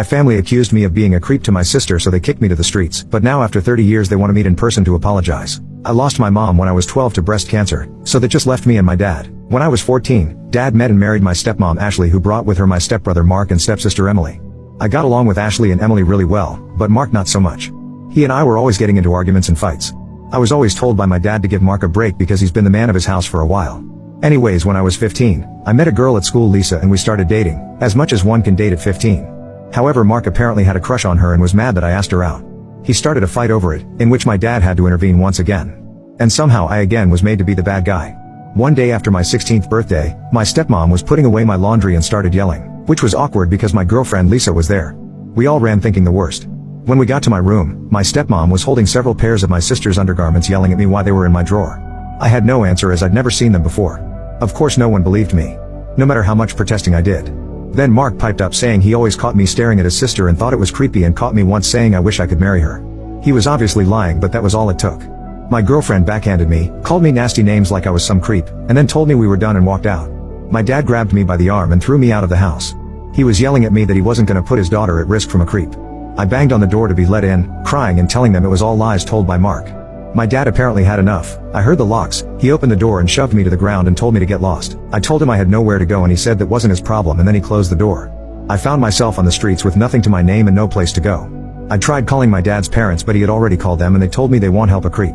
My family accused me of being a creep to my sister, so they kicked me to the streets, but now after 30 years they want to meet in person to apologize. I lost my mom when I was 12 to breast cancer, so that just left me and my dad. When I was 14, Dad met and married my stepmom Ashley, who brought with her my stepbrother Mark and stepsister Emily. I got along with Ashley and Emily really well, but Mark not so much. He and I were always getting into arguments and fights. I was always told by my dad to give Mark a break because he's been the man of his house for a while. Anyways, when I was 15, I met a girl at school, Lisa, and we started dating, as much as one can date at 15. However, Mark apparently had a crush on her and was mad that I asked her out. He started a fight over it, in which my dad had to intervene once again. And somehow I again was made to be the bad guy. One day after my 16th birthday, my stepmom was putting away my laundry and started yelling, which was awkward because my girlfriend Lisa was there. We all ran thinking the worst. When we got to my room, my stepmom was holding several pairs of my sister's undergarments, yelling at me why they were in my drawer. I had no answer as I'd never seen them before. Of course no one believed me, no matter how much protesting I did. Then Mark piped up saying he always caught me staring at his sister and thought it was creepy, and caught me once saying I wish I could marry her. He was obviously lying, but that was all it took. My girlfriend backhanded me, called me nasty names like I was some creep, and then told me we were done and walked out. My dad grabbed me by the arm and threw me out of the house. He was yelling at me that he wasn't gonna put his daughter at risk from a creep. I banged on the door to be let in, crying and telling them it was all lies told by Mark. My dad apparently had enough. I heard the locks. He opened the door and shoved me to the ground and told me to get lost. I told him I had nowhere to go and he said that wasn't his problem, and then he closed the door. I found myself on the streets with nothing to my name and no place to go. I tried calling my dad's parents, but he had already called them and they told me they won't help a creep.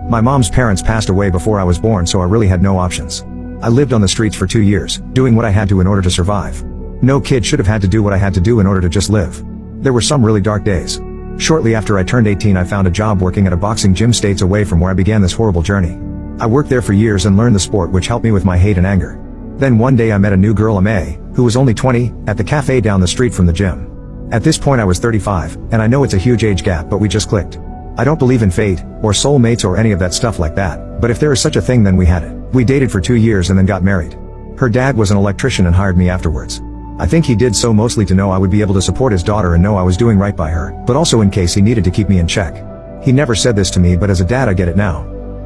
My mom's parents passed away before I was born, so I really had no options. I lived on the streets for 2 years, doing what I had to in order to survive. No kid should have had to do what I had to do in order to just live. There were some really dark days. Shortly after I turned 18, I found a job working at a boxing gym states away from where I began this horrible journey. I worked there for years and learned the sport, which helped me with my hate and anger. Then one day I met a new girl, May, who was only 20, at the cafe down the street from the gym. At this point I was 35, and I know it's a huge age gap, but we just clicked. I don't believe in fate, or soulmates or any of that stuff like that, but if there is such a thing then we had it. We dated for 2 years and then got married. Her dad was an electrician and hired me afterwards. I think he did so mostly to know I would be able to support his daughter and know I was doing right by her, but also in case he needed to keep me in check. He never said this to me, but as a dad I get it now.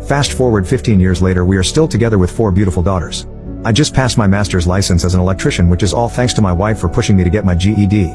Fast forward 15 years later, we are still together with 4 beautiful daughters. I just passed my master's license as an electrician, which is all thanks to my wife for pushing me to get my GED.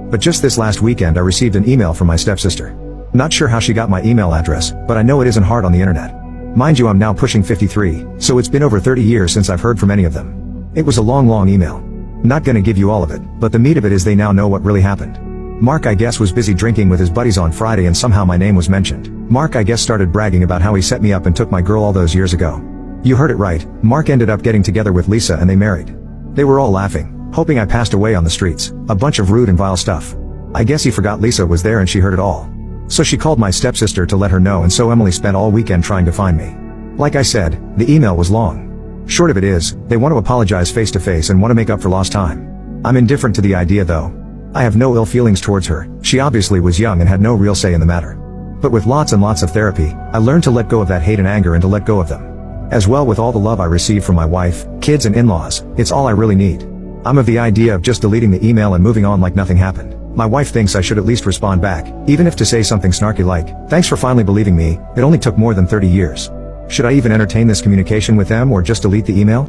But just this last weekend I received an email from my stepsister. Not sure how she got my email address, but I know it isn't hard on the internet. Mind you, I'm now pushing 53, so it's been over 30 years since I've heard from any of them. It was a long email. Not gonna give you all of it, but the meat of it is they now know what really happened. Mark, I guess, was busy drinking with his buddies on Friday and somehow my name was mentioned. Mark, I guess, started bragging about how he set me up and took my girl all those years ago. You heard it right, Mark ended up getting together with Lisa and they married. They were all laughing, hoping I passed away on the streets, a bunch of rude and vile stuff. I guess he forgot Lisa was there and she heard it all. So she called my stepsister to let her know, and so Emily spent all weekend trying to find me. Like I said, the email was long. Short of it is, they want to apologize face to face and want to make up for lost time. I'm indifferent to the idea though. I have no ill feelings towards her, she obviously was young and had no real say in the matter. But with lots and lots of therapy, I learned to let go of that hate and anger and to let go of them. As well, with all the love I receive from my wife, kids and in-laws, it's all I really need. I'm of the idea of just deleting the email and moving on like nothing happened. My wife thinks I should at least respond back, even if to say something snarky like, "Thanks for finally believing me, it only took more than 30 years. Should I even entertain this communication with them or just delete the email?"